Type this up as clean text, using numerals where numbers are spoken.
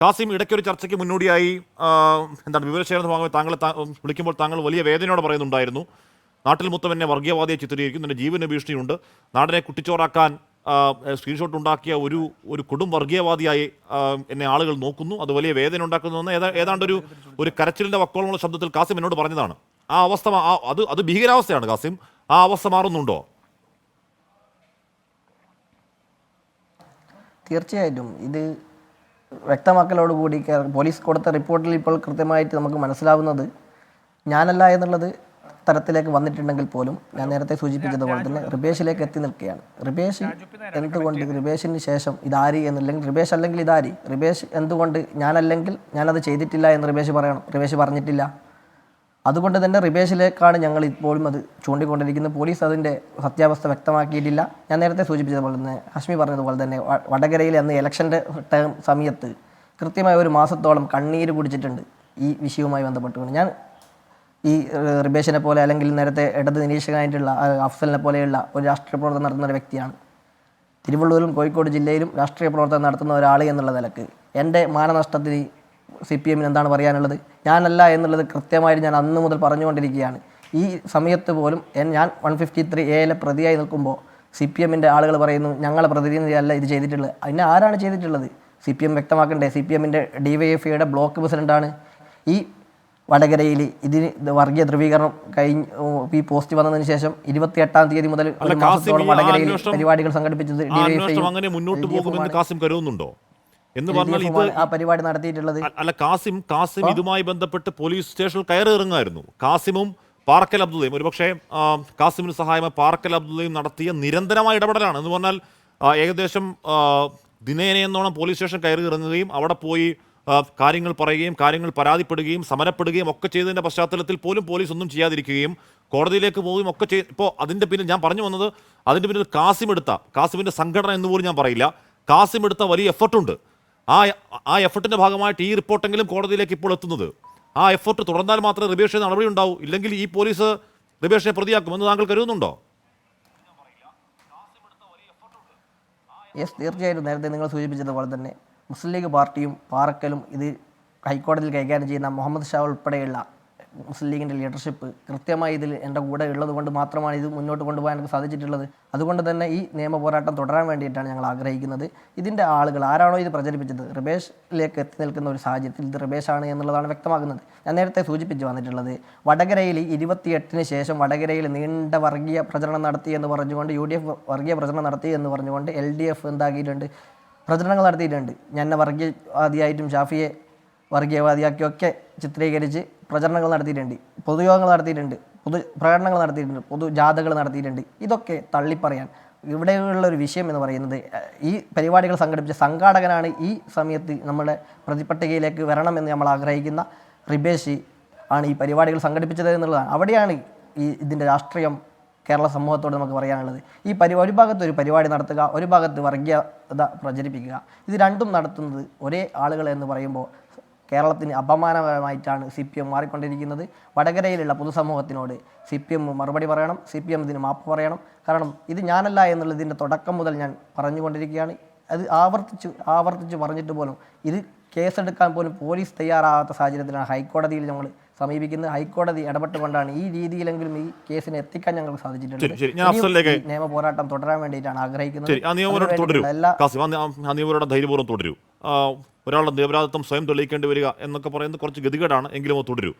കാസിം, ഇടയ്ക്കൊരു ചർച്ചയ്ക്ക് മുന്നോടിയായി എന്താണ് വിവരശേഖരണ ഭാഗമായി താങ്കളെ വിളിക്കുമ്പോൾ താങ്കൾ വലിയ വേദനയോടെ പറയുന്നുണ്ടായിരുന്നു, നാട്ടിൽ മൊത്തം എന്നെ വർഗീയവാദിയെ ചിത്രീകരിക്കും, എൻ്റെ ജീവന ഭീഷണിയുണ്ട്, നാടിനെ കുട്ടിച്ചോറാക്കാൻ സ്ക്രീൻഷോട്ട് ഉണ്ടാക്കിയ ഒരു കൊടും വർഗീയവാദിയായി എന്നെ ആളുകൾ നോക്കുന്നു, അത് വലിയ വേദന ഉണ്ടാക്കുന്നുവെന്ന് ഏതാണ്ട് ഒരു കരച്ചിലിൻ്റെ വക്കോളമുള്ള ശബ്ദത്തിൽ കാസിം എന്നോട് പറഞ്ഞതാണ്. ആ അവസ്ഥ അത് ഭീകരാവസ്ഥയാണ് കാസിം. ആ അവസ്ഥ മാറുന്നുണ്ടോ? തീർച്ചയായിട്ടും ഇത് വ്യക്തമാക്കലോടുകൂടി പോലീസ് കൊടുത്ത റിപ്പോർട്ടിൽ ഇപ്പോൾ കൃത്യമായിട്ട് നമുക്ക് മനസ്സിലാവുന്നത് ഞാനല്ല എന്നുള്ളത് തരത്തിലേക്ക് വന്നിട്ടുണ്ടെങ്കിൽ പോലും ഞാൻ നേരത്തെ സൂചിപ്പിച്ചതുപോലെ തന്നെ റിബേഷിലേക്ക് എത്തി നിൽക്കുകയാണ്. റിബേഷ് എന്തുകൊണ്ട്, റിബേഷിന് ശേഷം ഇതാരി എന്നില്ലെങ്കിൽ റിബേഷ് അല്ലെങ്കിൽ ഇതാരി, റിബേഷ് എന്തുകൊണ്ട് ഞാനല്ലെങ്കിൽ ഞാനത് ചെയ്തിട്ടില്ല എന്ന് റിബേഷ് പറയണം. റിബേഷ് പറഞ്ഞിട്ടില്ല. അതുകൊണ്ട് തന്നെ റിബേഷിലേക്കാണ് ഞങ്ങൾ ഇപ്പോഴും അത് ചൂണ്ടിക്കൊണ്ടിരിക്കുന്നത്. പോലീസ് അതിൻ്റെ സത്യാവസ്ഥ വ്യക്തമാക്കിയിട്ടില്ല. ഞാൻ നേരത്തെ സൂചിപ്പിച്ചതുപോലെ തന്നെ, ഹഷ്മി പറഞ്ഞതുപോലെ തന്നെ, വടകരയിൽ അന്ന് ഇലക്ഷൻ്റെ ടേം സമയത്ത് കൃത്യമായ ഒരു മാസത്തോളം കണ്ണീര് കുടിച്ചിട്ടുണ്ട് ഈ വിഷയവുമായി ബന്ധപ്പെട്ടുകൊണ്ട്. ഞാൻ ഈ റിബേഷിനെ പോലെ അല്ലെങ്കിൽ നേരത്തെ ഇടത് നിരീക്ഷകനായിട്ടുള്ള അഫ്സലിനെ പോലെയുള്ള ഒരു രാഷ്ട്രീയ പ്രവർത്തനം നടത്തുന്ന ഒരു വ്യക്തിയാണ്. തിരുവള്ളൂരും കോഴിക്കോട് ജില്ലയിലും രാഷ്ട്രീയ പ്രവർത്തനം നടത്തുന്ന ഒരാൾ എന്നുള്ള നിലക്ക് എൻ്റെ മാനനഷ്ടത്തിന് CPM എന്താണ് പറയാനുള്ളത്? ഞാനല്ല എന്നുള്ളത് കൃത്യമായിട്ട് ഞാൻ അന്ന് മുതൽ പറഞ്ഞുകൊണ്ടിരിക്കുകയാണ്. ഈ സമയത്ത് പോലും ഞാൻ 153A പ്രതിയായി നിൽക്കുമ്പോൾ CPM ആളുകൾ പറയുന്നു ഞങ്ങളെ പ്രതിനിധിയല്ല ഇത് ചെയ്തിട്ടുള്ളത്. അതിനെ ആരാണ് ചെയ്തിട്ടുള്ളത്? CPM വ്യക്തമാക്കണ്ടേ? CPM DYFIയുടെ ബ്ലോക്ക് പ്രസിഡൻ്റാണ്. ഈ വടകരയിൽ ഇതിന് വർഗീയ ധ്രുവീകരണം ഈ പോസ്റ്റ് വന്നതിന് ശേഷം 28-ാം തീയതി മുതൽ ഒരു മാസത്തോളം വടകരയിൽ പരിപാടികൾ സംഘടിപ്പിച്ചത് DYFI മുന്നോട്ട് പോകുമെന്ന് കാസിം കരുതുന്നുണ്ടോ എന്ന് പറഞ്ഞാൽ ഇത് ആ പരിപാടി നടത്തിയിട്ടുള്ളത്? അല്ല, കാസിം ഇതുമായി ബന്ധപ്പെട്ട് പോലീസ് സ്റ്റേഷനിൽ കയറിയിറങ്ങായിരുന്നു. കാസിമും പാറക്കൽ അബ്ദുള്ളയും, ഒരുപക്ഷെ കാസിമിന് സഹായമായി പാറക്കൽ അബ്ദുള്ളയും നടത്തിയ നിരന്തരമായ ഇടപെടലാണ്. എന്ന് പറഞ്ഞാൽ ഏകദേശം ദിനേനയെന്നോണം പോലീസ് സ്റ്റേഷൻ കയറി ഇറങ്ങുകയും അവിടെ പോയി കാര്യങ്ങൾ പറയുകയും കാര്യങ്ങൾ പരാതിപ്പെടുകയും സമരപ്പെടുകയും ഒക്കെ ചെയ്തതിൻ്റെ പശ്ചാത്തലത്തിൽ പോലും പോലീസ് ഒന്നും ചെയ്യാതിരിക്കുകയും കോടതിയിലേക്ക് പോവുകയും ഒക്കെ ഇപ്പോൾ അതിൻ്റെ പിന്നിൽ ഞാൻ പറഞ്ഞു വന്നത്, അതിൻ്റെ പിന്നിൽ കാസിമിൻ്റെ സംഘടന എന്ന് പോലും ഞാൻ പറയില്ല, കാസിം എടുത്ത വലിയ എഫർട്ടുണ്ട്. ആ എഫർട്ടിൻ്റെ ഭാഗമായിട്ട് ഈ റിപ്പോർട്ടെങ്കിലും കോടതിയിലേക്ക് ഇപ്പോൾ എത്തുന്നത്. ആ എഫർട്ട് തുടർന്നാൽ മാത്രമേ റിബേഷിന് നടപടി ഉണ്ടാവൂ. ഇല്ലെങ്കിൽ ഈ പോലീസ് റിബേഷിനെ പ്രതിയാക്കുമെന്ന് താങ്കൾ കരുതുന്നുണ്ടോ? യെസ്, തീർച്ചയായിട്ടും. നേരത്തെ നിങ്ങൾ സൂചിപ്പിച്ചതുപോലെ തന്നെ മുസ്ലിം ലീഗ് പാർട്ടിയും പാറക്കലും ഇത് ഹൈക്കോടതിയിൽ കൈകാര്യം ചെയ്യുന്ന മുഹമ്മദ് ഷാ ഉൾപ്പെടെയുള്ള മുസ്ലിം ലീഗിൻ്റെ ലീഡർഷിപ്പ് കൃത്യമായി ഇതിൽ എൻ്റെ കൂടെ ഉള്ളത് കൊണ്ട് മാത്രമാണ് ഇത് മുന്നോട്ട് കൊണ്ടുപോകാൻ എനിക്ക് സാധിച്ചിട്ടുള്ളത്. അതുകൊണ്ട് തന്നെ ഈ നിയമ പോരാട്ടം തുടരാൻ വേണ്ടിയിട്ടാണ് ഞങ്ങൾ ആഗ്രഹിക്കുന്നത്. ഇതിൻ്റെ ആളുകൾ ആരാണോ ഇത് പ്രചരിപ്പിച്ചത്, റിബേഷിലേക്ക് എത്തി നിൽക്കുന്ന ഒരു സാഹചര്യത്തിൽ ഇത് റിബേഷാണ് എന്നുള്ളതാണ് വ്യക്തമാക്കുന്നത്. ഞാൻ നേരത്തെ സൂചിപ്പിച്ച് വന്നിട്ടുള്ളത്, വടകരയിൽ 28-ന് ശേഷം വടകരയിൽ നീണ്ട വർഗീയ പ്രചരണം നടത്തി എന്ന് പറഞ്ഞുകൊണ്ട് UDF വർഗീയ പ്രചരണം നടത്തി എന്ന് പറഞ്ഞുകൊണ്ട് LDF എന്താക്കിയിട്ടുണ്ട്, പ്രചരണങ്ങൾ നടത്തിയിട്ടുണ്ട്. ഞാൻ വർഗീയവാദിയായിട്ടും ഷാഫിയെ വർഗീയവാദിയാക്കിയൊക്കെ ചിത്രീകരിച്ച് പ്രചരണങ്ങൾ നടത്തിയിട്ടുണ്ട്, പൊതുയോഗങ്ങൾ നടത്തിയിട്ടുണ്ട്, പ്രകടനങ്ങൾ നടത്തിയിട്ടുണ്ട്, ജാഥകൾ നടത്തിയിട്ടുണ്ട്. ഇതൊക്കെ തള്ളിപ്പറയാൻ ഇവിടെയുള്ളൊരു വിഷയം എന്ന് പറയുന്നത്, ഈ പരിപാടികൾ സംഘടിപ്പിച്ച സംഘാടകനാണ് ഈ സമയത്ത് നമ്മുടെ പ്രതിപട്ടികയിലേക്ക് വരണമെന്ന് നമ്മൾ ആഗ്രഹിക്കുന്ന റിബേഷ് ആണ് ഈ പരിപാടികൾ സംഘടിപ്പിച്ചത് എന്നുള്ളതാണ്. അവിടെയാണ് ഇതിൻ്റെ രാഷ്ട്രീയം കേരള സമൂഹത്തോട് നമുക്ക് പറയാനുള്ളത്. ഒരു ഭാഗത്ത് ഒരു പരിപാടി നടത്തുക, ഒരു ഭാഗത്ത് വർഗീയത പ്രചരിപ്പിക്കുക, ഇത് രണ്ടും നടത്തുന്നത് ഒരേ ആളുകൾ എന്ന് പറയുമ്പോൾ കേരളത്തിന് അപമാനകരമായിട്ടാണ് CPM മാറിക്കൊണ്ടിരിക്കുന്നത്. വടകരയിലുള്ള പൊതുസമൂഹത്തിനോട് CPM മറുപടി പറയണം, CPM ഇതിന് മാപ്പ് പറയണം. കാരണം ഇത് ഞാനല്ല എന്നുള്ളതിൻ്റെ തുടക്കം മുതൽ ഞാൻ പറഞ്ഞുകൊണ്ടിരിക്കുകയാണ്. അത് ആവർത്തിച്ച് പറഞ്ഞിട്ട് പോലും ഇത് കേസെടുക്കാൻ പോലും പോലീസ് തയ്യാറാകാത്ത സാഹചര്യത്തിലാണ് ഹൈക്കോടതിയിൽ ഞങ്ങൾ സമീപിക്കുന്നത്. ഹൈക്കോടതി ഇടപെട്ടുകൊണ്ടാണ് ഈ രീതിയിലെങ്കിലും ഈ കേസിനെ എത്തിക്കാൻ ഞങ്ങൾക്ക് സാധിച്ചിട്ടുണ്ട്. നിയമ പോരാട്ടം തുടരാൻ വേണ്ടിയിട്ടാണ് ആഗ്രഹിക്കുന്നത്. ധൈര്യപൂർവ്വം തുടരൂ. ഒരാളുടെ നിരപരാധിത്വം സ്വയം തെളിയിക്കേണ്ടി വരിക എന്നൊക്കെ പറയുന്നത് കുറച്ച് ഗതികേടാണ്, എങ്കിലും അത് തുടരൂ.